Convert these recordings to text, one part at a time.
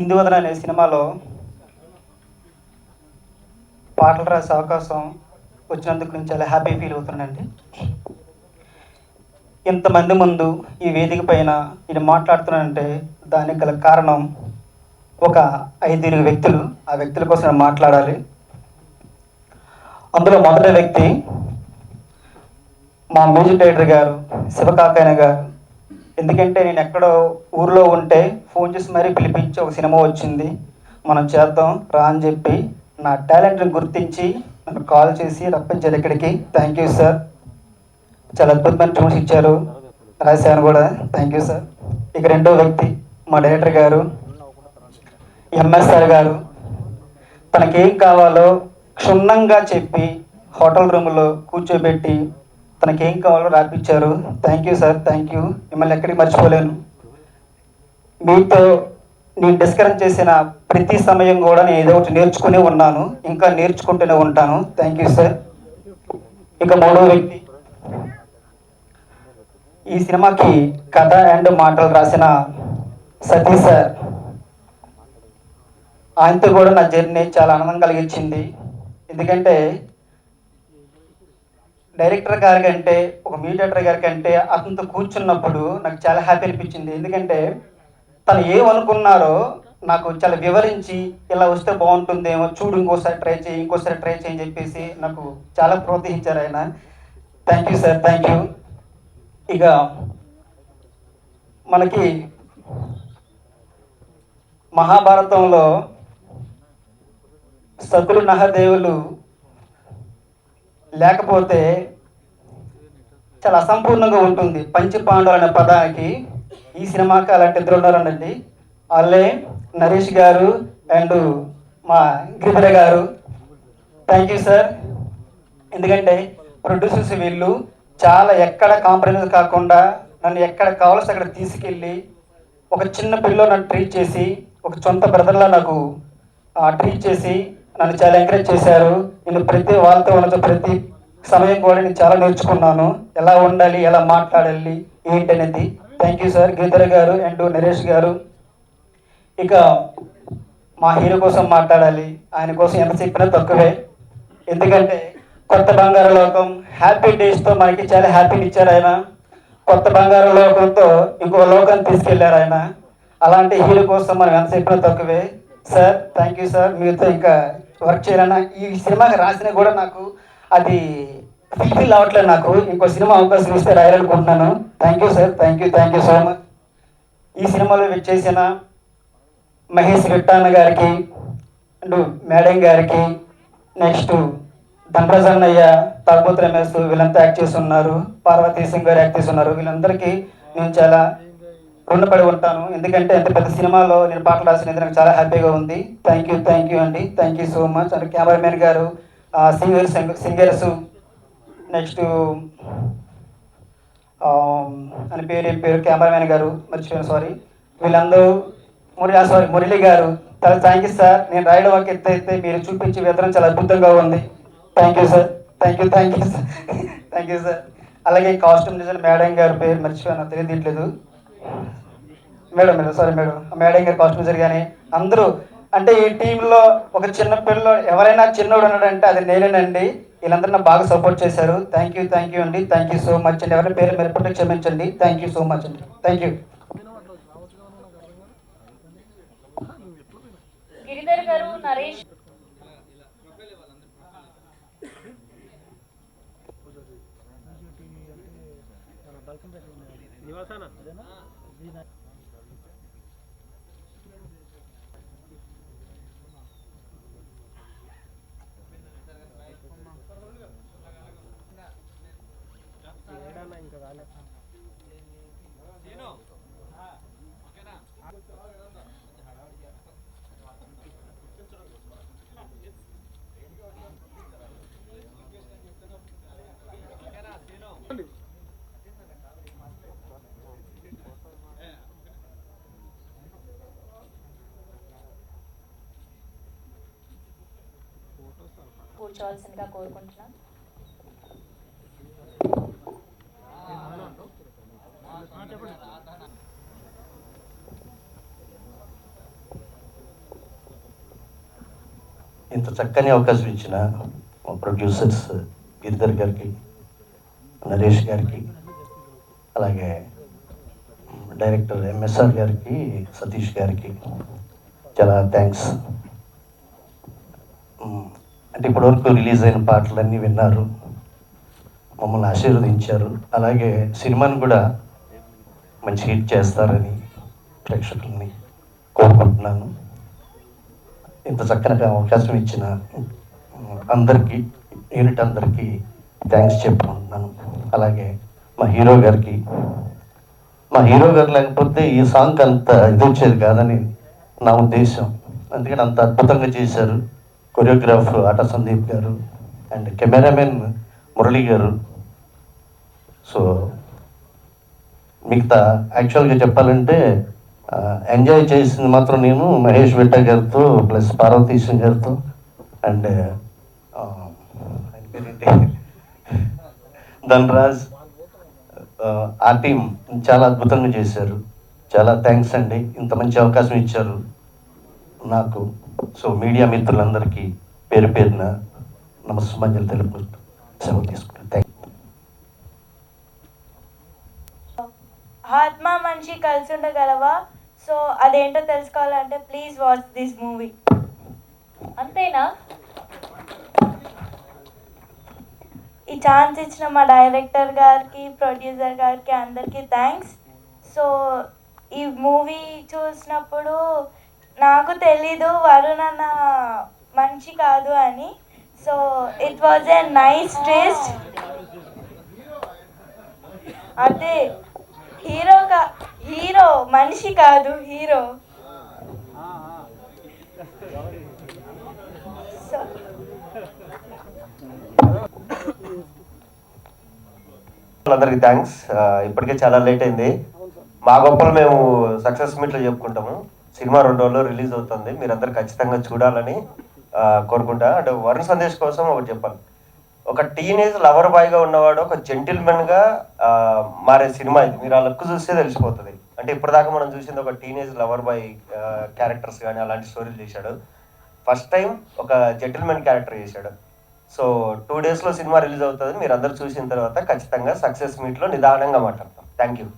ఇందువదన అనే సినిమాలో పాటలు రాసే అవకాశం వచ్చినందుకు నేను చాలా హ్యాపీ ఫీల్ అవుతున్నానండి. ఇంతమంది ముందు ఈ వేదిక పైన నేను మాట్లాడుతున్నానంటే దానికి గల కారణం ఒక 5 వ్యక్తులు. ఆ వ్యక్తుల కోసం నేను మాట్లాడాలి. అందులో మొదటి వ్యక్తి మా మ్యూజిక్ డైరెక్టర్ గారు శివకాకాయన గారు. ఎందుకంటే నేను ఎక్కడో ఊర్లో ఉంటే ఫోన్ చేసి మరీ పిలిపించి ఒక సినిమా వచ్చింది, మనం చేద్దాం రా అని చెప్పి నా టాలెంట్ని గుర్తించి నన్ను కాల్ చేసి రప్పించారు ఇక్కడికి. Thank you sir. చాలా అద్భుతమైన ట్యూన్స్ ఇచ్చారు, రాశాను కూడా. Thank you sir. ఇక రెండో వ్యక్తి మా డైరెక్టర్ గారు ఎంఎస్ఆర్ గారు. తనకేం కావాలో క్షుణ్ణంగా చెప్పి హోటల్ రూమ్లో కూర్చోబెట్టి తనకేం కావాలో రాపించారు. Thank you sir, thank you. మిమ్మల్ని ఎక్కడికి మర్చిపోలేను. మీతో నేను డిస్కస్ చేసిన ప్రతి సమయం కూడా నేను ఏదో ఒకటి నేర్చుకునే ఉన్నాను, ఇంకా నేర్చుకుంటూనే ఉంటాను. Thank you sir. ఇక మూడో వ్యక్తి ఈ సినిమాకి కథ అండ్ మాటలు రాసిన సతీష్ సార్. ఆయనతో కూడా నా జర్నీ చాలా ఆనందం కలిగించింది. ఎందుకంటే డైరెక్టర్ గారి కంటే ఒక మీడియేటర్ గారి కంటే అతనితో కూర్చున్నప్పుడు నాకు చాలా హ్యాపీ అనిపించింది. ఎందుకంటే తను ఏమనుకున్నారో నాకు చాలా వివరించి ఇలా వస్తే బాగుంటుందేమో, చూడు ఇంకోసారి ట్రై చేయి, ఇంకోసారి ట్రై చేయని చెప్పేసి నాకు చాలా ప్రోత్సహించారు ఆయన. Thank you sir, thank you. ఇక మనకి మహాభారతంలో సకులు నహదేవులు లేకపోతే చాలా అసంపూర్ణంగా ఉంటుంది. పంచపాండవులు అనే పదానికి ఈ సినిమాకి అలాంటి ఇద్దరు ఉన్నారనండి. వాళ్ళే నరేష్ గారు అండ్ మా గిరిధర గారు. Thank you sir. ఎందుకంటే ప్రొడ్యూసర్స్ వీళ్ళు చాలా ఎక్కడ కాంప్రమైజ్ కాకుండా నన్ను ఎక్కడ కావాల్సి అక్కడ తీసుకెళ్ళి ఒక చిన్న పిల్లో నన్ను ట్రీట్ చేసి ఒక సొంత బ్రదర్లా నాకు ట్రీట్ చేసి నన్ను చాలా ఎంకరేజ్ చేశారు. నేను ప్రతి వాళ్ళతో ఉన్న ప్రతి సమయం కూడా నేను చాలా నేర్చుకున్నాను, ఎలా ఉండాలి, ఎలా మాట్లాడాలి ఏంటనేది. థ్యాంక్ యూ సార్ గిరిధర్ గారు అండ్ నరేష్ గారు. ఇక మా హీరో కోసం మాట్లాడాలి. ఆయన కోసం ఎంత చెప్పినా తక్కువే. ఎందుకంటే కొత్త బంగారు లోకం హ్యాపీ డేస్తో మనకి చాలా హ్యాపీని ఇచ్చారు ఆయన. కొత్త బంగారు లోకంతో ఇంకో లోకాన్ని తీసుకెళ్లారు ఆయన. అలాంటి హీరో కోసం మనం ఎంత చెప్పినా తక్కువే. Sir thank you sir. మీతో ఇంకా వర్క్ చేయాలన్నా ఈ సినిమాకి రాసినా కూడా నాకు అది ఫుల్ఫిల్ అవ్వట్లేదు. నాకు ఇంకో సినిమా అవకాశం ఇస్తే రాయాలనుకుంటున్నాను. Thank you sir, thank you, thank you so much. ఈ సినిమాలో చేసిన మహేష్ విట్టాన్న గారికి అండ్ మేడం గారికి, నెక్స్ట్ ధనరాజ్ అన్నయ్య, తాగుబోతు రమేష్ వీళ్ళంతా యాక్ట్ చేస్తున్నారు, పార్వతీ సింగ్ గారు యాక్ట్ చేస్తున్నారు. వీళ్ళందరికీ నేను చాలా రుణపడి ఉంటాను. ఎందుకంటే ఎంత పెద్ద సినిమాలో నేను పాటలు రాసినందుకు నాకు చాలా హ్యాపీగా ఉంది. థ్యాంక్ యూ అండి, thank you so much. And cameraman గారు, సింగర్స్, నెక్స్ట్ అని ఏం పేరు కెమెరామెన్ గారు మర్చిపోయాను, సారీ. వీళ్ళందరూ మురళి గారు, చాలా థ్యాంక్ యూ సార్. నేను రాయడం ఒక ఎత్తు అయితే మీరు చూపించే విధానం చాలా అద్భుతంగా ఉంది. Thank you sir, thank you sir, thank you sir. అలాగే కాస్ట్యూమ్ డిజైన్ మేడం గారి పేరు మర్చిపోయాను, తెలియట్లేదు. మేడం గారు కాస్ట్యూమర్ కానీ అందరూ. అంటే ఈ టీంలో ఒక చిన్న పిల్ల ఎవరైనా చిన్నోడు ఉన్నాడంటే అది నేనేనండి. వీళ్ళందరూ నాకు బాగా సపోర్ట్ చేశారు. థ్యాంక్ యూ అండి, థ్యాంక్ యూ సో మచ్ అండి. ఎవరైనా పేరు మెరుపుంటే క్షమించండి. థ్యాంక్ యూ సో మచ్ అండి, థ్యాంక్ యూ. గిరిధర్ గారు, నరేష్ కూర్చోవలసిందిగా కోరుకుంటున్నాం. ఇంత చక్కని అవకాశం ఇచ్చిన మా ప్రొడ్యూసర్స్ గిరిధర్ గారికి, నరేష్ గారికి, అలాగే డైరెక్టర్ ఎంఎస్ఆర్ గారికి, సతీష్ గారికి చాలా థ్యాంక్స్. అంటే ఇప్పటివరకు రిలీజ్ అయిన పాటలన్నీ విన్నారు, మమ్మల్ని ఆశీర్వదించారు. అలాగే సినిమాని కూడా మంచి హిట్ చేస్తారని ప్రేక్షకుల్ని కోరుకుంటున్నాను. ఇంత చక్కని అవకాశం ఇచ్చిన అందరికీ, యూనిట్ అందరికీ థ్యాంక్స్ చెప్పుకుంటున్నాను. అలాగే మా హీరో గారికి, మా హీరో గారు లేకపోతే ఈ సాంగ్ అంత ఇది వచ్చేది కాదని నా ఉద్దేశం. అందుకని అంత అద్భుతంగా చేశారు. కొరియోగ్రాఫ్ ఆట సందీప్ గారు అండ్ కెమెరామెన్ మురళి గారు. సో మిగతా యాక్చువల్గా చెప్పాలంటే ఎంజాయ్ చేసింది మాత్రం నేను మహేష్ విట్ట గారితో ప్లస్ పార్వతీశం గారితో అండ్ ధనరాజ్, ఆ టీం చాలా అద్భుతంగా చేశారు. చాలా థ్యాంక్స్ అండి, ఇంత మంచి అవకాశం ఇచ్చారు నాకు. సో మీడియా మిత్రులందరికీ పేరు పేరున నమస్సుమంజలు తెలుపుకుంటూ సెలవు తీసుకుంటాను. Thank you. ఆత్మ మనిషి కలిసి ఉండగలవా? సో అదేంటో తెలుసుకోవాలంటే ప్లీజ్ వాచ్ దిస్ మూవీ. అంతేనా? ఈ ఛాన్స్ ఇచ్చిన మా డైరెక్టర్ గారికి, ప్రొడ్యూసర్ గారికి అందరికీ థ్యాంక్స్. సో ఈ మూవీ చూసినప్పుడు నాకు తెలీదు వరుణ్ అన్న మనిషి కాదు అని. So it was a nice taste. అదే హీరో మనిషి కాదు, హీరో. సో అందరికీ థ్యాంక్స్. ఇప్పటికే చాలా లేట్ అయింది. మా గొప్పలు మేము సక్సెస్ మీట్లో చెప్పుకుంటాము. సినిమా 2 రోజుల్లో రిలీజ్ అవుతుంది, మీరందరూ ఖచ్చితంగా చూడాలని కోరుకుంటా. అంటే వరుణ్ సందేశ్ కోసం ఒకటి చెప్పాలి. ఒక టీనేజ్ లవర్ బాయ్గా ఉన్నవాడు ఒక జెంటిల్మెన్గా మారే సినిమా ఇది. మీరు ఆ లుక్ చూస్తే తెలిసిపోతుంది. అంటే ఇప్పటిదాకా మనం చూసింది ఒక టీనేజ్ లవర్ బాయ్ క్యారెక్టర్స్ కానీ అలాంటి స్టోరీలు చేశాడు. ఫస్ట్ టైం ఒక జెంటిల్మెన్ క్యారెక్టర్ చేశాడు. సో 2 డేస్లో సినిమా రిలీజ్ అవుతుంది. మీరు అందరు చూసిన తర్వాత ఖచ్చితంగా సక్సెస్ మీట్లో నిదానంగా మాట్లాడతాం. Thank you.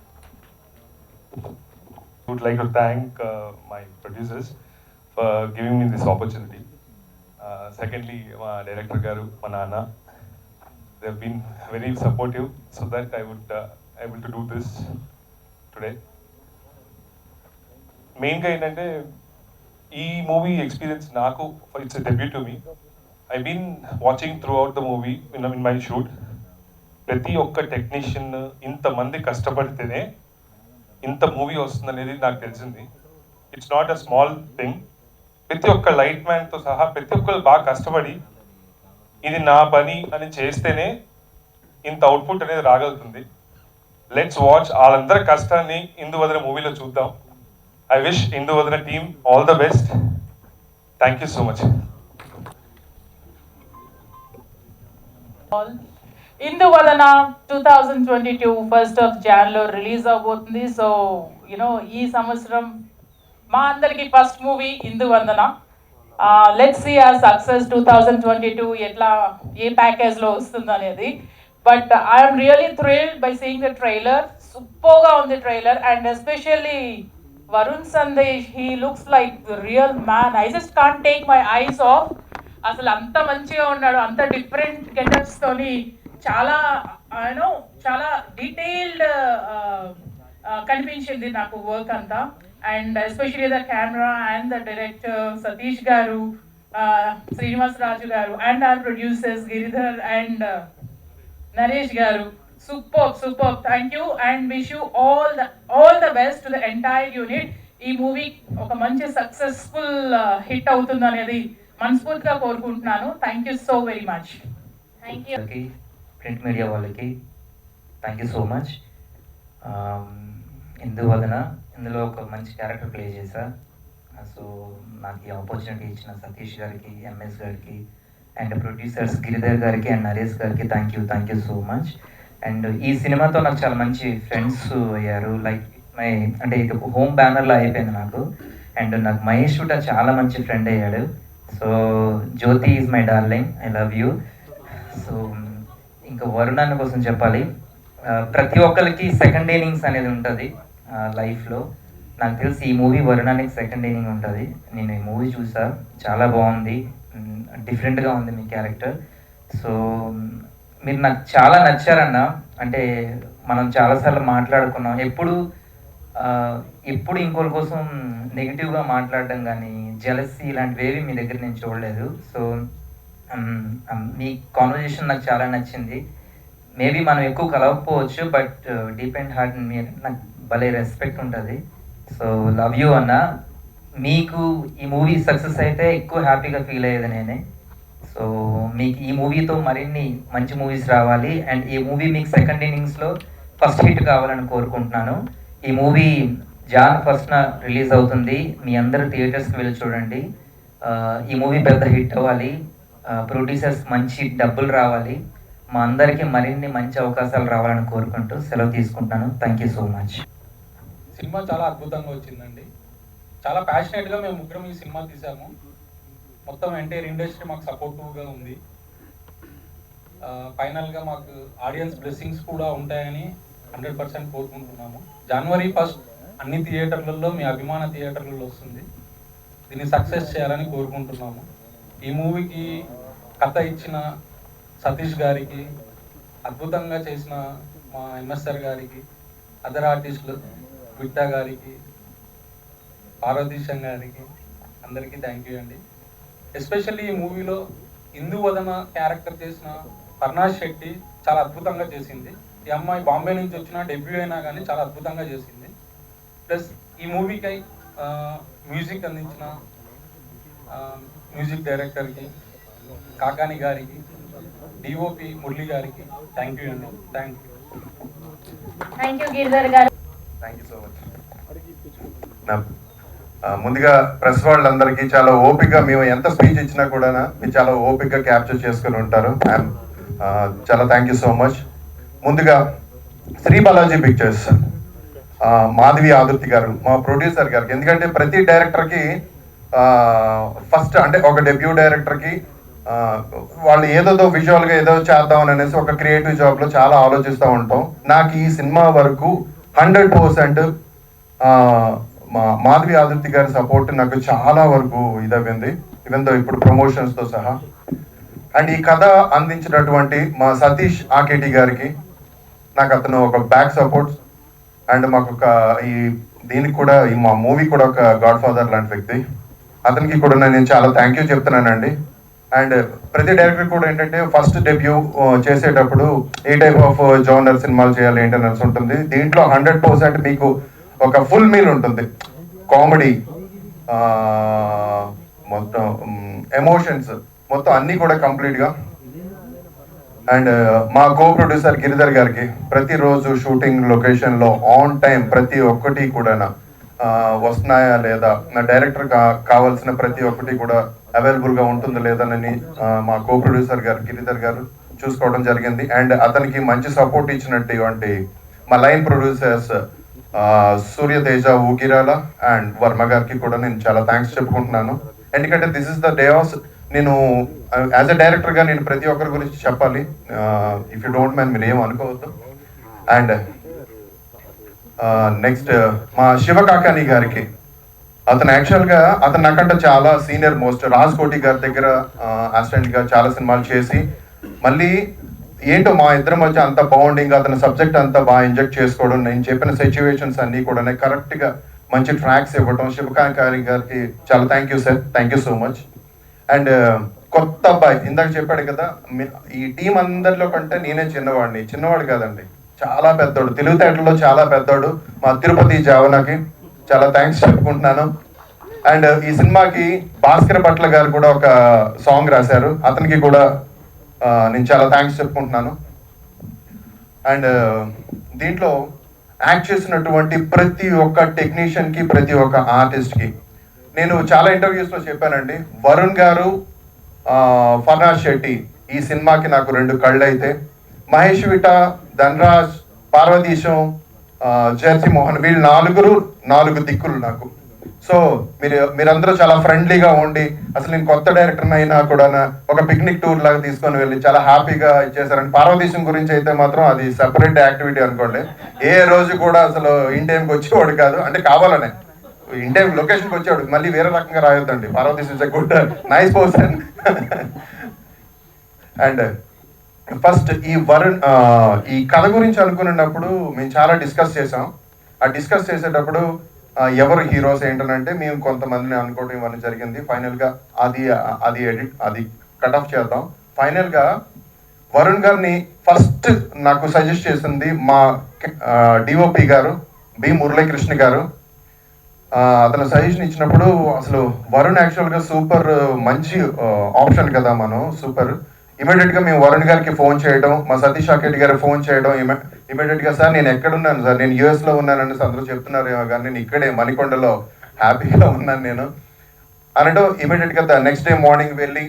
I would like to thank my producers for giving me this opportunity. Secondly, my director garu, my nana, they have been very supportive so that I would able to do this today. Main ga endante ee movie experience naaku it's a debut to me. I've been watching throughout the movie in my shoot. ప్రతి ఒక్క technician ఇంతమంది కష్టపడితేనే ఇంత movie వస్తుందనేది నాకు తెలిసింది. It's not a small thing. ప్రతి ఒక్క light మ్యాన్తో సహా ప్రతి ఒక్కరు బాగా కష్టపడి ఇది నా పని అని చేస్తేనే ఇంత అవుట్పుట్ అనేది రాగలుగుతుంది. లెట్స్ వాచ్ వాళ్ళందరి కష్టాన్ని ఇందువదన మూవీలో చూద్దాం. I wish Induvadana team all the best. Thank you so much. Induvadana 2022 1st of January release అవబోతుంది. సో ఈ సంవత్సరం మా అందరికి first movie Induvadana. Let's see ఆ సక్సెస్ 2022 ఎట్లా ఏ ప్యాకేజ్లో వస్తుంది అనేది. But I'm really thrilled by seeing the trailer. సూపర్గా ఉంది trailer. And especially Varun Sandesh, he looks like real man. I just can't take my eyes off. అసలు అంత మంచిగా ఉన్నాడు, అంత డిఫరెంట్ గెటప్స్తోని. చాలా డీటెయిల్డ్ కనిపించింది నాకు వర్క్ అంతా. And especially the camera and the director Satish గారు, శ్రీనివాస్ రాజు గారు and our producers Giridhar and Naresh గారు. Super. Thank you and wish you all the best to the entire unit. ఈ మూవీ ఒక మంచి సక్సెస్ఫుల్ హిట్ అవుతుంది అనేది మనస్ఫూర్తిగా కోరుకుంటున్నాను. Thank you so very much. Thank you. Print media వాళ్ళకి థ్యాంక్ యూ సో మచ్. ఇందులో ఒక మంచి క్యారెక్టర్ ప్లే చేశా. సో నాకు ఈ ఆపర్చునిటీ ఇచ్చిన సతీష్ గారికి, ఎంఎస్ గారికి అండ్ ప్రొడ్యూసర్స్ గిరిధర్ గారికి అండ్ నరేష్ గారికి thank you so much. And ఈ సినిమాతో నాకు చాలా మంచి ఫ్రెండ్స్ అయ్యారు. లైక్ అంటే ఇది ఒక హోమ్ బ్యానర్లో అయిపోయింది నాకు. అండ్ నాకు మహేష్ కూడా చాలా మంచి ఫ్రెండ్ అయ్యాడు. So Jyothi is my darling, I love you. So ఇంకా వరుణ్ అన్న కోసం చెప్పాలి. ప్రతి ఒక్కరికి సెకండ్ ఇన్నింగ్స్ అనేది ఉంటుంది లైఫ్లో. నాకు తెలిసి ఈ మూవీ వరుణానికి సెకండ్ ఇన్నింగ్ ఉంటుంది. నేను ఈ మూవీ చూసా, చాలా బాగుంది, డిఫరెంట్గా ఉంది మీ క్యారెక్టర్. సో మీరు నాకు చాలా నచ్చారన్న. అంటే మనం చాలాసార్లు మాట్లాడుకున్నాం, ఎప్పుడు ఇంకోరి కోసం నెగిటివ్గా మాట్లాడడం కానీ జెలసీ ఇలాంటివి మీ దగ్గర నేను చూడలేదు. సో మీ కాన్వర్జేషన్ నాకు చాలా నచ్చింది. మేబీ మనం ఎక్కువ కలవకపోవచ్చు, బట్ డీప్ అండ్ హార్ట్ మీరు నాకు భలే రెస్పెక్ట్ ఉంటుంది. సో లవ్ యూ అన్న. మీకు ఈ మూవీ సక్సెస్ అయితే ఎక్కువ హ్యాపీగా ఫీల్ అయ్యేది నేనే. సో మీకు ఈ మూవీతో మరిన్ని మంచి మూవీస్ రావాలి, అండ్ ఈ మూవీ మీకు సెకండ్ ఇన్నింగ్స్లో ఫస్ట్ హిట్ కావాలని కోరుకుంటున్నాను. ఈ మూవీ జాన్ 1st రిలీజ్ అవుతుంది. మీ అందరూ థియేటర్స్కి వెళ్ళి చూడండి. ఈ మూవీ పెద్ద హిట్ అవ్వాలి, ప్రొడ్యూసర్స్ మంచి డబ్బులు రావాలి, మా అందరికీ మరిన్ని మంచి అవకాశాలు రావాలని కోరుకుంటూ సెలవు తీసుకుంటున్నాను. Thank you so much. Cinema చాలా అద్భుతంగా వచ్చిందండి. చాలా ప్యాషనేట్గా మేము ముగ్గురం ఈ సినిమా తీసాము. మొత్తం ఎంటైర్ ఇండస్ట్రీ మాకు సపోర్టివ్గా ఉంది. ఫైనల్గా మాకు ఆడియన్స్ బ్లెస్సింగ్స్ కూడా ఉంటాయని 100% కోరుకుంటున్నాము. January 1st అన్ని థియేటర్లలో, మీ అభిమాన థియేటర్లలో వస్తుంది. దీన్ని సక్సెస్ చేయాలని కోరుకుంటున్నాము. ఈ మూవీకి కథ ఇచ్చిన సతీష్ గారికి, అద్భుతంగా చేసిన మా ఎంఎస్ఆర్ గారికి, అదర్ ఆర్టిస్టులు విట్టా గారికి, పార్వతీశం గారికి, అందరికీ థ్యాంక్ యూ అండి. ఎస్పెషల్లీ ఈ మూవీలో ఇందువదన క్యారెక్టర్ చేసిన పర్నాష్ శెట్టి చాలా అద్భుతంగా చేసింది. ఈ అమ్మాయి బాంబే నుంచి వచ్చిన డెబ్యూ అయినా కానీ చాలా అద్భుతంగా చేసింది. ప్లస్ ఈ మూవీకి మ్యూజిక్ అందించిన మ్యూజిక్ డైరెక్టర్కి, కాకాని గారికి, డిఓపి మురళి గారికి థ్యాంక్ యూ అండి. థ్యాంక్ థ్యాంక్ యూ గిరిధర్ గారు. Thank you so much. ముందుగా ప్రెస్ వాళ్ళందరికీ చాలా ఓపికగా, మేము ఎంత స్పీచ్ ఇచ్చినా కూడా మీరు చాలా ఓపికగా క్యాప్చర్ చేసుకుని ఉంటారు. చాలా థ్యాంక్ యూ సో మచ్. ముందుగా శ్రీ బాలాజీ పిక్చర్స్, మాధవి ఆదుర్తి గారు, మా ప్రొడ్యూసర్ గారికి. ఎందుకంటే ప్రతి డైరెక్టర్కి ఫస్ట్ అంటే ఒక డెబ్యూ డైరెక్టర్కి వాళ్ళు ఏదో విజువల్గా ఏదో చేద్దామని అనేసి ఒక క్రియేటివ్ జాబ్లో చాలా ఆలోచిస్తూ ఉంటాం. నాకు ఈ సినిమా వరకు 100% మా మాధవి ఆదుర్తి గారి సపోర్ట్ నాకు చాలా వరకు ఇదైంది, ఈవెన్ దో ఇప్పుడు ప్రమోషన్స్తో సహా. అండ్ ఈ కథ అందించినటువంటి మా సతీష్ ఆకేటి గారికి, నాకు అతను ఒక బ్యాక్ సపోర్ట్, అండ్ మాకు ఒక దీనికి కూడా మా మూవీ కూడా ఒక గాడ్ ఫాదర్ లాంటి వ్యక్తి. అతనికి కూడా నేను చాలా థ్యాంక్ యూ చెప్తున్నానండి. అండ్ ప్రతి డైరెక్టర్ కూడా ఏంటంటే ఫస్ట్ డెబ్యూ చేసేటప్పుడు ఏ టైప్ ఆఫ్ జోనర్ సినిమాలు చేయాలి ఏంటనేసి ఉంటుంది. దీంట్లో 100% మీకు ఒక ఫుల్ మీల్ ఉంటుంది. కామెడీ, మొత్తం ఎమోషన్స్, మొత్తం అన్నీ కూడా కంప్లీట్గా. అండ్ మా కో ప్రొడ్యూసర్ గిరిధర్ గారికి ప్రతిరోజు షూటింగ్ లొకేషన్లో ఆన్ టైం ప్రతి ఒక్కటి కూడా వస్తున్నాయా లేదా, నా డైరెక్టర్ కావాల్సిన ప్రతి ఒక్కటి కూడా అవైలబుల్గా ఉంటుందా లేదనని మా కో ప్రొడ్యూసర్ గారు గిరిధర్ గారు చూసుకోవడం జరిగింది. అండ్ అతనికి మంచి సపోర్ట్ ఇచ్చినటువంటి మా line producers Suryateja, Ugirala and Varma గారికి కూడా నేను చాలా థ్యాంక్స్ చెప్పుకుంటున్నాను. ఎందుకంటే this is the day of, నేను యాజ్ అ డైరెక్టర్గా నేను ప్రతి ఒక్కరి గురించి చెప్పాలి. ఇఫ్ యూ డోంట్ మైండ్ మీరు ఏం అనుకోవద్దు. అండ్ నెక్స్ట్ మా శివకాకాని గారికి, అతను యాక్చువల్గా అతను నాకంటే చాలా సీనియర్ మోస్ట్, రాజ్ కోటి గారి దగ్గర అసిస్టెంట్గా చాలా సినిమాలు చేసి మళ్ళీ ఏంటో మా ఇద్దరి మధ్య అంత బాండింగ్, అతని సబ్జెక్ట్ అంతా బాగా ఇంజెక్ట్ చేసుకోవడం, నేను చెప్పిన సిచ్యువేషన్స్ అన్నీ కూడా కరెక్ట్గా మంచి ట్రాక్స్ ఇవ్వడం. శివకాకాని గారికి చాలా thank you sir, thank you so much. And కొత్త అబ్బాయి ఇందాక చెప్పాడు కదా, ఈ టీం అందరిలో కంటే నేనే చిన్నవాడు కాదండి, చాలా పెద్దోడు, తెలివితేటల్లో చాలా పెద్దోడు, మా తిరుపతి జావనాకి చాలా థ్యాంక్స్ చెప్పుకుంటున్నాను. అండ్ ఈ సినిమాకి భాస్కర్ భట్ల గారు కూడా ఒక సాంగ్ రాశారు, అతనికి కూడా నేను చాలా థ్యాంక్స్ చెప్పుకుంటున్నాను. అండ్ దీంట్లో యాక్ట్ చేసినటువంటి ప్రతి ఒక్క టెక్నీషియన్కి, ప్రతి ఒక్క ఆర్టిస్ట్కి నేను చాలా ఇంటర్వ్యూస్లో చెప్పానండి. వరుణ్ గారు, ఫర్నాష్ శెట్టి ఈ సినిమాకి నాకు 2 కళ్ళు అయితే, మహేష్ విట, ధనరాజ్, పార్వతీశం, జెర్సీ మోహన్, వీళ్ళు 4 దిక్కులు నాకు. సో మీరందరూ చాలా ఫ్రెండ్లీగా ఉండి అసలు నేను కొత్త డైరెక్టర్ అయినా కూడా ఒక పిక్నిక్ టూర్ లాగా తీసుకొని వెళ్ళి చాలా హ్యాపీగా ఇచ్చేసారండి. పార్వతీశం గురించి అయితే మాత్రం అది సెపరేట్ యాక్టివిటీ అనుకోండి. ఏ రోజు కూడా అసలు ఇన్ టైంకి వచ్చేవాడు కాదు, అంటే కావాలనే ఇన్ టైం లొకేషన్కి వచ్చేవాడు, మళ్ళీ వేరే రకంగా రాయొద్దండి. Parvateesam is a good nice person. And first ఈ కథ గురించి అనుకున్నప్పుడు మేము చాలా డిస్కస్ చేసాం. ఆ డిస్కస్ చేసేటప్పుడు ఎవరు హీరోస్ ఏంటనంటే మేము కొంతమందిని అనుకోవడం ఇవన్నీ జరిగింది. ఫైనల్గా అది కట్ ఆఫ్ చేద్దాం. ఫైనల్గా వరుణ్ గారిని ఫస్ట్ నాకు సజెస్ట్ చేసింది మా డిఓపి గారు బి మురళీకృష్ణ గారు. అతను సజెషన్ ఇచ్చినప్పుడు అసలు వరుణ్ యాక్చువల్గా సూపర్ మంచి ఆప్షన్ కదా, మనం సూపర్. ఇమీడియట్గా మేము వరుణ్ గారికి ఫోన్ చేయడం, మా సతీష్ అకెట్టి గారికి ఫోన్ చేయడం, ఇమీడియట్గా సార్ నేను ఎక్కడున్నాను సార్, నేను యూఎస్లో ఉన్నానని అందరూ చెప్తున్నారు కానీ నేను ఇక్కడే మణికొండలో హ్యాపీగా ఉన్నాను నేను అనడం. ఇమీడియట్గా నెక్స్ట్ డే మార్నింగ్ వెళ్ళి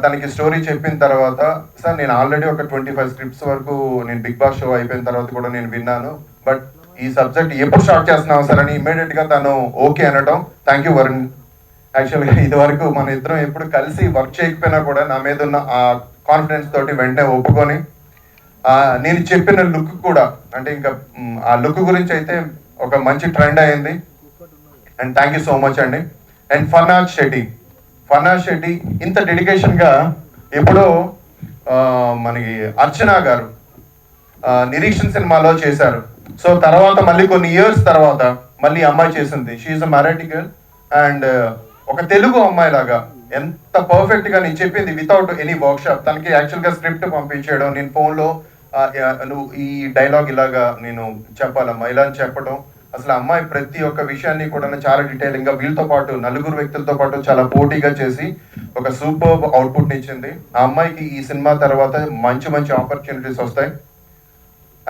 తనకి స్టోరీ చెప్పిన తర్వాత, సార్ నేను ఆల్రెడీ ఒక 25 స్క్రిప్ట్స్ వరకు నేను బిగ్ బాస్ షో అయిపోయిన తర్వాత కూడా నేను విన్నాను, బట్ ఈ సబ్జెక్ట్ ఎప్పుడు స్టార్ట్ చేస్తున్నావు సార్ అని ఇమీడియట్గా తను ఓకే అనడం. Thank you Varun. యాక్చువల్గా ఇది వరకు మన ఇద్దరం ఎప్పుడు కలిసి వర్క్ చేయకపోయినా కూడా నా మీద ఉన్న ఆ కాన్ఫిడెన్స్ తోటి వెంటనే ఒప్పుకొని నేను చెప్పిన లుక్ కూడా, అంటే ఇంకా ఆ లుక్ గురించి అయితే ఒక మంచి ట్రెండ్ అయింది. And thank you so much అండి. అండ్ ఫర్నాజ్ శెట్టి ఇంత డెడికేషన్గా ఎప్పుడో మనకి అర్చన గారు నిరీక్షణ సినిమాలో చేశారు. సో తర్వాత మళ్ళీ కొన్ని ఇయర్స్ తర్వాత మళ్ళీ అమ్మాయి చేసింది. She's a Marathi girl and ఒక తెలుగు అమ్మాయి లాగా ఎంత పర్ఫెక్ట్గా నేను చెప్పింది వితౌట్ ఎనీ వర్క్షాప్. తనకి యాక్చువల్గా స్క్రిప్ట్ పంపించేయడం, నేను ఫోన్లో నువ్వు ఈ డైలాగ్ ఇలాగా నేను చెప్పాలమ్మా ఇలా అని చెప్పడం. అసలు అమ్మాయి ప్రతి ఒక్క విషయాన్ని కూడా చాలా డీటెయిలింగ్గా వీళ్ళతో పాటు నలుగురు వ్యక్తులతో పాటు చాలా పోటీగా చేసి ఒక సూపర్ అవుట్పుట్ని ఇచ్చింది. ఆ అమ్మాయికి ఈ సినిమా తర్వాత మంచి మంచి ఆపర్చునిటీస్ వస్తాయి.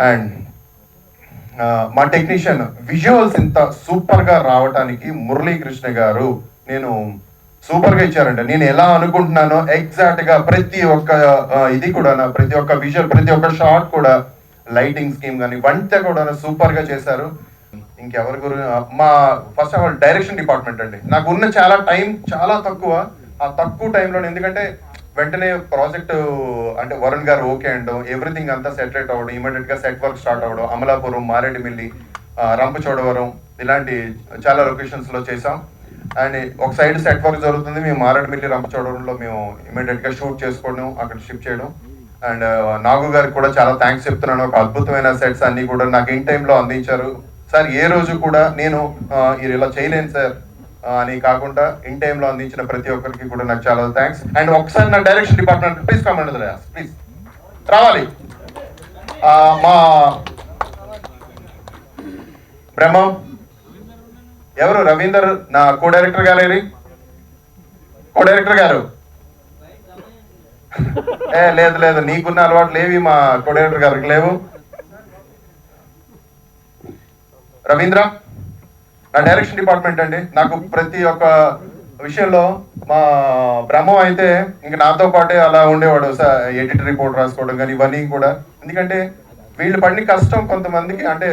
అండ్ మా టెక్నీషియన్ విజువల్స్ ఇంత సూపర్గా రావడానికి మురళీకృష్ణ గారు నేను సూపర్గా ఇచ్చారండి. నేను ఎలా అనుకుంటున్నానో ఎగ్జాక్ట్గా ప్రతి ఒక్క ఇది కూడా ప్రతి ఒక్క విజువల్ ప్రతి ఒక్క షాట్ కూడా లైటింగ్ స్కీమ్ కానీ వంట కూడా సూపర్గా చేశారు. ఇంకెవరి మా first of all direction department అండి. నాకు ఉన్న టైం చాలా తక్కువ. ఆ తక్కువ టైంలో ఎందుకంటే వెంటనే ప్రాజెక్ట్ అంటే వరుణ్ గారు ఓకే అండడం, ఎవ్రీథింగ్ అంతా సెటరేట్ అవ్వడం, ఇమీడియట్గా సెట్ వర్క్ స్టార్ట్ అవ్వడం, అమలాపురం, మారేడుమిల్లి, రంపచోడవరం ఇలాంటి చాలా లొకేషన్స్లో చేసాం. అండ్ ఒక సైడ్ సెట్ వర్క్ జరుగుతుంది, మేము మారేడుమిల్లి రంపచోడవరంలో మేము ఇమీడియట్గా షూట్ చేసుకోవడం, అక్కడ షిఫ్ట్ చేయడం. అండ్ నాగు గారికి కూడా చాలా థ్యాంక్స్ చెప్తున్నాను. ఒక అద్భుతమైన సెట్స్ అన్నీ కూడా నాకు ఇన్ టైంలో అందించారు. సార్ ఏ రోజు కూడా నేను ఇలా చేయలేను సార్ అని కాకుండా ఇన్ టైంలో అందించిన ప్రతి ఒక్కరికి కూడా నాకు చాలా థ్యాంక్స్. అండ్ ఒకసారి నా direction department please comment please రావాలి. మా బ్రహ్మం ఎవరు రవీందర్ నా కో డైరెక్టర్ గారు, కో డైరెక్టర్ గారు లేదు నీకున్న అలవాట్లు లేవి మా కో డైరెక్టర్ గారికి లేవు. రవీంద్ర నా డైరెక్షన్ డిపార్ట్మెంట్ అండి. నాకు ప్రతి ఒక్క విషయంలో మా బ్రహ్మం అయితే ఇంకా నాతో పాటే అలా ఉండేవాడు. ఎడిటర్ రిపోర్ట్ రాసుకోవడం కానీ ఇవన్నీ కూడా, ఎందుకంటే వీళ్ళు పడిన కష్టం కొంతమందికి అంటే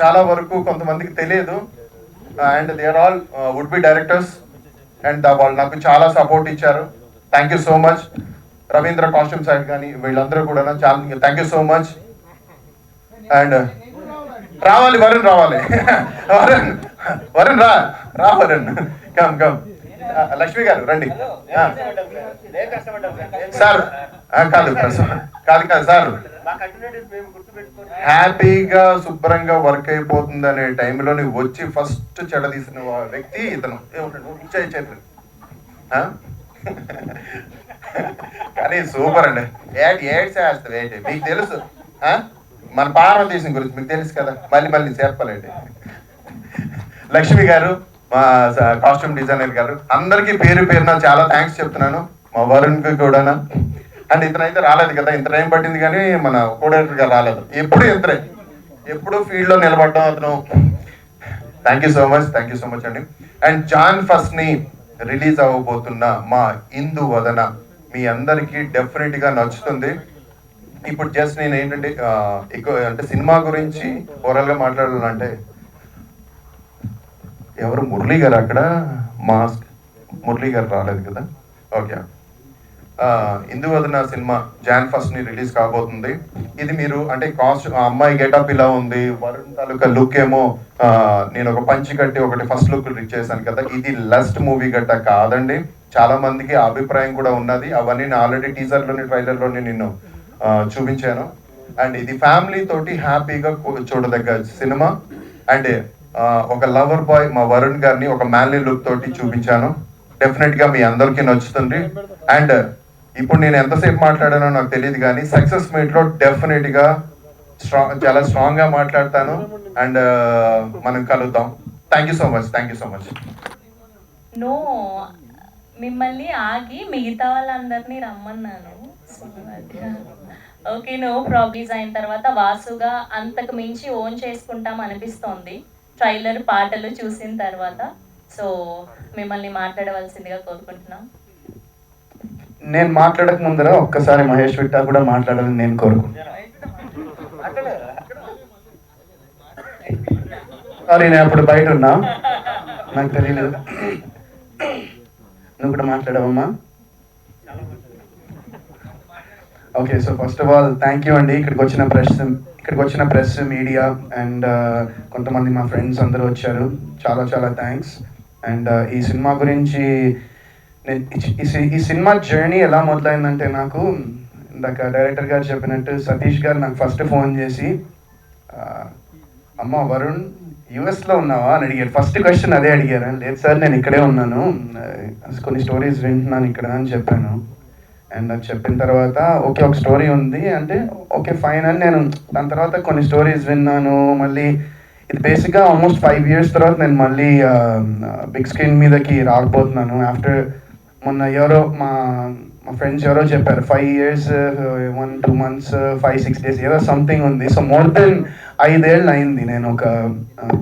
చాలా వరకు కొంతమందికి తెలియదు. And they are all would be directors and వాళ్ళు నాకు చాలా సపోర్ట్ ఇచ్చారు. Thank you so much. Ravindra costume side కానీ వీళ్ళందరూ కూడా చాలా thank you so much. And Ravali Varun, రావాలి వరుణ్ రా వరుణ్ కమ్ లక్ష్మి గారు రండి సార్. కాదు సార్, హ్యాపీగా శుభ్రంగా వర్క్ అయిపోతుంది అనే టైంలో నువ్వు వచ్చి ఫస్ట్ చెడదీసిన వ్యక్తి ఇతను. చేతులు కానీ సూపర్ అండి. ఏడ్చేస్తుంది ఏంటి మీకు తెలుసు, మన పార్వతీశం గురించి మీకు తెలుసు కదా, మళ్ళీ చెప్పాలండి. లక్ష్మి గారు మా కాస్ట్యూమ్ డిజైనర్ గారు అందరికీ పేరు పేరున చాలా థ్యాంక్స్ చెప్తున్నాను. మా వరుణ్కి కూడా. అండ్ ఇతనైతే రాలేదు కదా, ఇంత టైం పట్టింది కానీ మన కో డైరెక్టర్ గారు రాలేదు. ఎప్పుడు ఫీల్డ్లో నిలబడ్డం అతను. థ్యాంక్ యూ సో మచ్ అండి. అండ్ జాన్ ఫస్ట్ని రిలీజ్ అవ్వబోతున్న మా ఇందు వదన మీ అందరికీ డెఫినెట్గా నచ్చుతుంది. ఇప్పుడు జస్ట్ నేను ఏంటంటే ఎక్కువ అంటే సినిమా గురించి ఓవరాల్గా మాట్లాడాలంటే ఎవరు మురళీ గారు అక్కడ మాస్క్ మురళీ గారు రాలేదు కదా. ఓకే, ఇందువలన సినిమా Jan 1st రిలీజ్ కాబోతుంది. ఇది మీరు అంటే కాస్ట్ అమ్మాయి గెటప్ ఇలా ఉంది, వరుణ్ తాలూకా లుక్ ఏమో నేను ఒక పంచి కట్టి ఒకటి ఫస్ట్ లుక్ చేశాను కదా, ఇది లస్ట్ మూవీ గట్ట కాదండి. చాలా మందికి ఆ అభిప్రాయం కూడా ఉన్నది. అవన్నీ నేను ఆల్రెడీ టీజర్లోని ట్రైలర్లోని నేను చూపించాను. అండ్ ఇది ఫ్యామిలీ తోటి హ్యాపీగా చూడదగ్గ సినిమా. అండ్ ఒక లవర్ బాయ్ మా వరుణ్ గారిని ఒక మ్యాన్లీ లుక్ తోటి చూపించాను. డెఫినెట్గా మీ అందరికీ నచ్చుతుంది. అండ్ ఇప్పుడు నేను ఎంతసేపు మాట్లాడానో నాకు తెలియదు, కానీ సక్సెస్ మీట్లో డెఫినెట్గా చాలా స్ట్రాంగ్గా మాట్లాడతాను. అండ్ మనం కలుద్దాం. Thank you so much. Thank you so much. No, మిమ్మల్ని ఆగి మిగతా వాళ్ళందరినీ రమ్మన్నాను. Okay, no problems. అయిన తర్వాత వాసుగా అంతకు మించి ఓన్ చేసుకుంటాం అనిపిస్తోంది ట్రైలర్ పాటలు చూసిన తర్వాత. సో మిమ్మల్ని మాట్లాడవలసిందిగా కోరుకుంటున్నాం. నేను మాట్లాడక ముందర ఒక్కసారి మహేష్ విట్టా కూడా మాట్లాడాలని నేను కోరుకుంటున్నాను. సారీ, నేను అప్పుడు బయట ఉన్నా, నాకు తెలియలేదు. నువ్వు కూడా మాట్లాడవమ్మా. Okay, so first of all thank you అండి. ఇక్కడికి వచ్చిన ప్రెస్ మీడియా అండ్ కొంతమంది మా ఫ్రెండ్స్ అందరూ వచ్చారు. చాలా చాలా థ్యాంక్స్. అండ్ ఈ సినిమా గురించి ఈ సినిమా జర్నీ ఎలా మొదలైందంటే, నాకు ఇందాక డైరెక్టర్ గారు చెప్పినట్టు సతీష్ గారు నాకు ఫస్ట్ ఫోన్ చేసి, అమ్మ వరుణ్ యూఎస్లో ఉన్నావా అని అడిగారు. ఫస్ట్ క్వశ్చన్ అదే అడిగారు. లేదు సార్, నేను ఇక్కడే ఉన్నాను, కొన్ని స్టోరీస్ వింటున్నాను ఇక్కడ అని చెప్పాను. అండ్ అది చెప్పిన తర్వాత ఓకే ఒక స్టోరీ ఉంది అంటే ఓకే ఫైన్ అని నేను దాని తర్వాత కొన్ని స్టోరీస్ విన్నాను. మళ్ళీ ఇది బేసిక్గా ఆల్మోస్ట్ 5 years తర్వాత నేను మళ్ళీ బిగ్ స్క్రీన్ మీదకి రాకపోతున్నాను. ఆఫ్టర్ మొన్న ఎవరో మా ఫ్రెండ్స్ ఎవరో చెప్పారు 5 years 1-2 months 5-6 days ఏదో సంథింగ్ ఉంది. సో మోర్ దెన్ 5 ఏళ్ళు అయింది నేను ఒక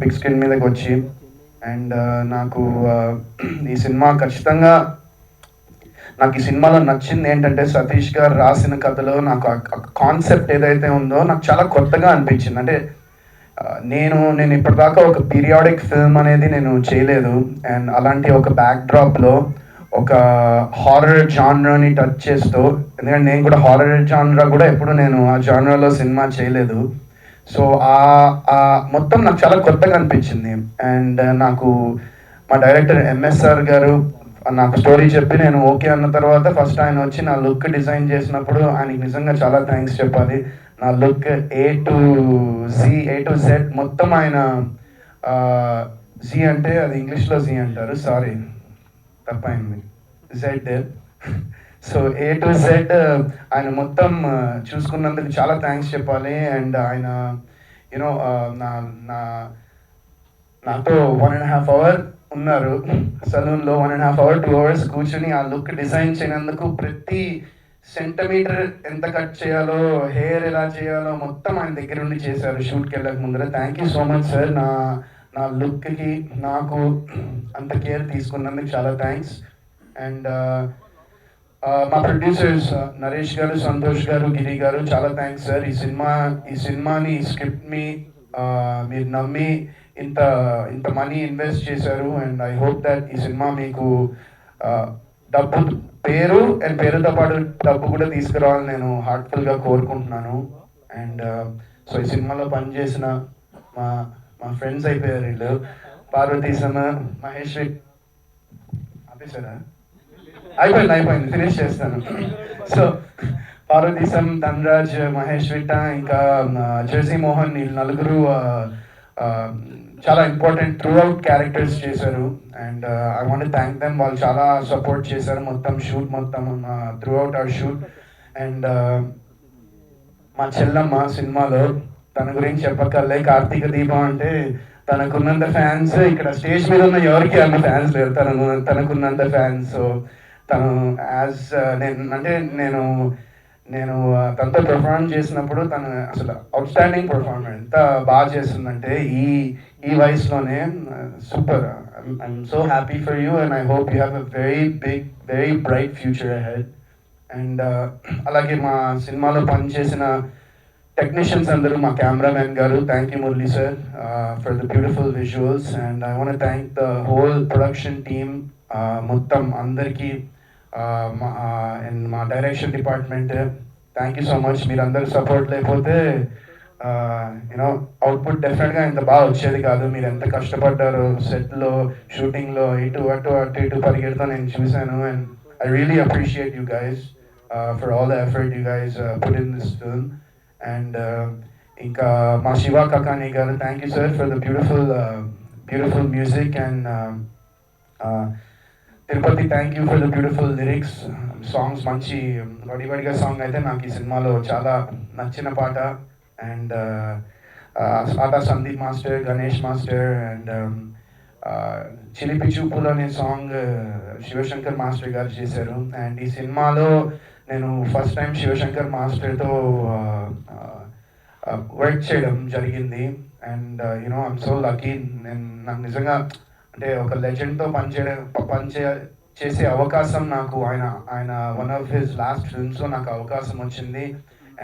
బిగ్ స్క్రీన్ మీదకి వచ్చి. అండ్ నాకు ఈ సినిమా ఖచ్చితంగా నాకు ఈ సినిమాలో నచ్చింది ఏంటంటే, సతీష్ గారు రాసిన కథలో నాకు కాన్సెప్ట్ ఏదైతే ఉందో నాకు చాలా కొత్తగా అనిపించింది. అంటే నేను ఇప్పటిదాకా ఒక పీరియాడిక్ ఫిల్మ్ అనేది నేను చేయలేదు. అండ్ అలాంటి ఒక బ్యాక్డ్రాప్లో ఒక హారర్ జానరాని టచ్ చేస్తూ, ఎందుకంటే నేను కూడా హారర్ జానరా కూడా ఎప్పుడు నేను ఆ జానరాలో సినిమా చేయలేదు. సో మొత్తం నాకు చాలా కొత్తగా అనిపించింది. అండ్ నాకు మా డైరెక్టర్ ఎంఎస్ఆర్ గారు నాకు స్టోరీ చెప్పి నేను ఓకే అన్న తర్వాత ఫస్ట్ ఆయన వచ్చి నా లుక్ డిజైన్ చేసినప్పుడు ఆయనకి నిజంగా చాలా థ్యాంక్స్ చెప్పాలి. నా లుక్ A to Z మొత్తం ఆయన, జీ అంటే అది ఇంగ్లీష్లో జీ అంటారు, సారీ తప్పైంది, Z. So A to Z ఆయన మొత్తం చూసుకున్నందుకు చాలా థ్యాంక్స్ చెప్పాలి. అండ్ ఆయన యూనో నాతో 1.5 hours ఉన్నారు సలూన్లో, 1.5 hours 2 hours కూర్చొని ఆ లుక్ డిజైన్ చేయనందుకు ప్రతి సెంటీమీటర్ ఎంత కట్ చేయాలో, హెయిర్ ఎలా చేయాలో మొత్తం ఆయన దగ్గర ఉండి చేశారు షూట్కి వెళ్ళక ముందర. Thank you so much sir. నా లుక్కి నాకు అంత కేర్ తీసుకున్నందుకు చాలా థ్యాంక్స్. అండ్ మా ప్రొడ్యూసర్స్ నరేష్ గారు, సంతోష్ గారు, గిరి గారు చాలా థ్యాంక్స్ సార్. ఈ సినిమాని ఈ స్క్రిప్ట్ని మీరు నమ్మి ఇంత మనీ ఇన్వెస్ట్ చేశారు. అండ్ ఐ హోప్ దట్ ఈ సినిమా మీకు పేరుతో పాటు డబ్బు కూడా తీసుకురావాలని నేను హార్ట్ఫుల్గా కోరుకుంటున్నాను. అండ్ సో ఈ సినిమాలో పనిచేసిన మా ఫ్రెండ్స్ అయిపోయారు వీళ్ళు, పార్వతీశం, మహేష్. ఆపేశారా? అయిపోయింది, ఫినిష్ చేస్తాను. సో పార్వతీశం, ధనరాజ్, మహేష్ విట్ట, ఇంకా జెర్సీ మోహన్, వీళ్ళు నలుగురు చాలా ఇంపార్టెంట్ త్రూ అవుట్ క్యారెక్టర్స్ చేశారు. And I want thank them. వాళ్ళు చాలా సపోర్ట్ చేశారు మొత్తం షూట్ మొత్తం through out hour shoot. And మా చెల్లమ్మ సినిమాలో, తన గురించి చెప్పక్కర్లే, కార్తీక దీపం అంటే తనకున్నంత ఫ్యాన్స్ ఇక్కడ స్టేజ్ మీద ఉన్న ఎవరికి అన్న ఫ్యాన్స్ లేరు, తనకున్నంత ఫ్యాన్స్. సో తను నేను తనతో పెర్ఫార్మ్ చేసినప్పుడు తను అసలు అవుట్స్టాండింగ్ పెర్ఫార్మర్, ఎంత బాగా చేస్తుందంటే ఈ వయసులోనే super. I'm so happy for you and I hope you have a very bright future ahead. And అలాగే మా సినిమాలో పనిచేసిన టెక్నీషియన్స్ అందరూ, మా కెమెరామెన్ గారు, thank you Murali sir for the beautiful visuals. And I want thank the whole production team మొత్తం అందరికీ, and మా direction department, thank you so much. మీరు అందరు సపోర్ట్ లేకపోతే యూనో అవుట్పుట్ డెఫినెట్గా ఇంత బాగా వచ్చేది కాదు. మీరు ఎంత కష్టపడ్డారు సెట్లో, షూటింగ్లో, ఇటు పరిగెడుతూ నేను చూశాను. And I really appreciate you guys for all the effort you guys put in this film. And ఇంకా మా శివ కకాని గారు, thank you sir for the beautiful music. And Tirupati, thank you for the beautiful lyrics. Songs మంచి వడివడిగా song అయితే నాకు ఈ సినిమాలో చాలా నచ్చిన పాట. And atta Sandeep master, Ganesh master, and చిలిపి చూపులు అనే సాంగ్ శివశంకర్ మాస్టర్ గారు చేశారు. అండ్ ఈ సినిమాలో నేను ఫస్ట్ టైం శివశంకర్ మాస్టర్తో వర్క్ చేయడం జరిగింది. And you know I'm so lucky. నాకు నిజంగా అంటే ఒక లెజెండ్తో చేసే అవకాశం నాకు ఆయన వన్ ఆఫ్ హిస్ లాస్ట్ ఫిల్మ్స్లో నాకు అవకాశం వచ్చింది.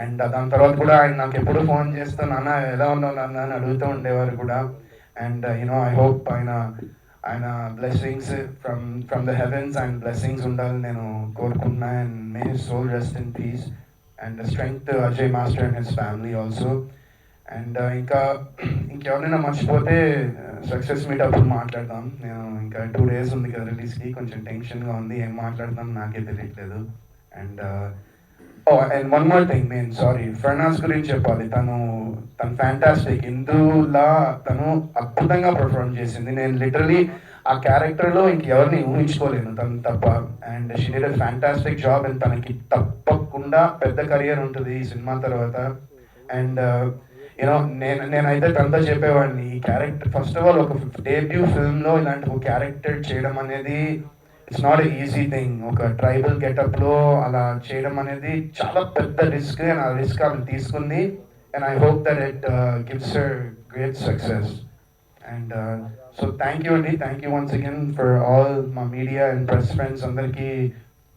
అండ్ దాని తర్వాత కూడా ఆయన నాకు ఎప్పుడు ఫోన్ చేస్తూ నాన్న ఎలా ఉన్నావు నాన్న అని అడుగుతూ ఉండేవారు కూడా. అండ్ యూనో ఐ హోప్ ఆయన బ్లెస్సింగ్స్ ఫ్రమ్ ద హెవెన్స్, ఆయన బ్లెస్సింగ్స్ ఉండాలని నేను కోరుకుంటున్నా. And may his soul rest in peace. And strength Ajay master and his family also. And ఇంకెవరైనా మర్చిపోతే సక్సెస్ మీట్ అప్పుడు మాట్లాడదాం. నేను ఇంకా 2 days ఉంది కదా రిలీజ్కి, కొంచెం టెన్షన్గా ఉంది, ఏం మాట్లాడదాం నాకే తెలియట్లేదు. And and one more thing, నేను సారీ ఫర్నాస్ గురించి చెప్పాలి. తను ఫ్యాంటాస్టిక్. ఇందులా తను అద్భుతంగా పర్ఫార్మ్ చేసింది. నేను లిటరలీ ఆ క్యారెక్టర్లో ఇంకెవరిని ఊహించుకోలేను తను తప్ప. And she did a fantastic job. And తనకి తప్పకుండా పెద్ద కెరియర్ ఉంటుంది ఈ సినిమా తర్వాత. అండ్ యూనో నేనైతే తనతో చెప్పేవాడిని, ఈ క్యారెక్టర్ ఫస్ట్ ఆఫ్ ఆల్ ఒక డెబ్యూ ఫిల్మ్లో ఇలాంటి ఒక క్యారెక్టర్ చేయడం అనేది it's not a easy thing. ఒక ట్రైబల్ గెటప్లో అలా చేయడం అనేది చాలా పెద్ద రిస్క్. అండ్ ఆ రిస్క్ ఆమె తీసుకుంది. And I hope that it gives her great success. And so thank you అండి, thank you once again for all మా మీడియా అండ్ ప్రెస్ ఫ్రెండ్స్ అందరికీ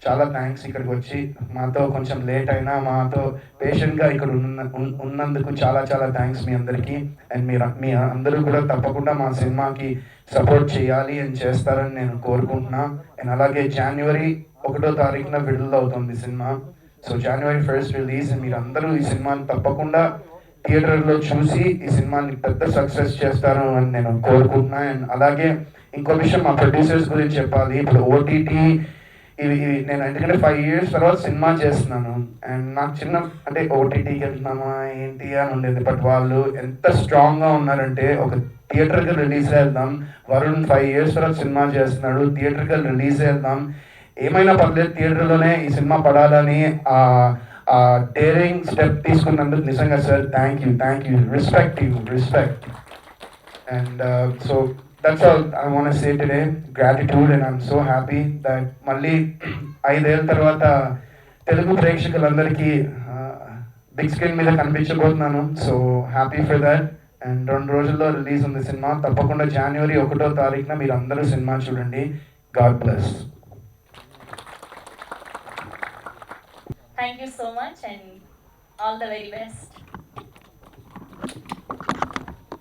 చాలా థ్యాంక్స్. ఇక్కడికి వచ్చి మాతో కొంచెం లేట్ అయినా మాతో పేషెంట్గా ఇక్కడ ఉన్నందుకు చాలా థ్యాంక్స్ మీ అందరికీ. అండ్ మీ అందరూ కూడా తప్పకుండా మా సినిమాకి సపోర్ట్ చేయాలి అని చేస్తారని నేను కోరుకుంటున్నా. అండ్ అలాగే January 1 విడుదల అవుతుంది సినిమా. So January 1 release. మీరు అందరూ ఈ సినిమాని తప్పకుండా థియేటర్లో చూసి ఈ సినిమాని పెద్ద సక్సెస్ చేస్తారు అని నేను కోరుకుంటున్నా. అండ్ అలాగే ఇంకో విషయం మా ప్రొడ్యూసర్స్ గురించి చెప్పాలి. ఇప్పుడు OTT ఇవి నేను ఎందుకంటే 5 years తర్వాత సినిమా చేస్తున్నాను. అండ్ నాకు అంటే OTTకి వెళ్తున్నామా ఏంటి అని ఉండేది. బట్ వాళ్ళు ఎంత స్ట్రాంగ్గా ఉన్నారంటే, ఒక థియేటర్కి రిలీజ్ వెళ్దాం, వరుణ్ 5 years తర్వాత సినిమా చేస్తున్నాడు, థియేటర్కి రిలీజ్ వెళ్దాం, ఏమైనా పర్లేదు థియేటర్లోనే ఈ సినిమా పడాలని ఆ డేరింగ్ స్టెప్ తీసుకున్నందుకు నిజంగా sir thank you, respect. And so that's all I want to say today. Gratitude, and I'm so happy that మళ్ళీ 5 ఏళ్ళ తర్వాత తెలుగు ప్రేక్షకులందరికీ బిగ్ స్క్రీన్ మీద కనిపించబోతున్నాను. So happy for that. And 2 రోజుల్లో రిలీజ్ ఉంది సినిమా. తప్పకుండా January 1 మీరు అందరూ సినిమా చూడండి. God bless. Thank you so much and all the very best.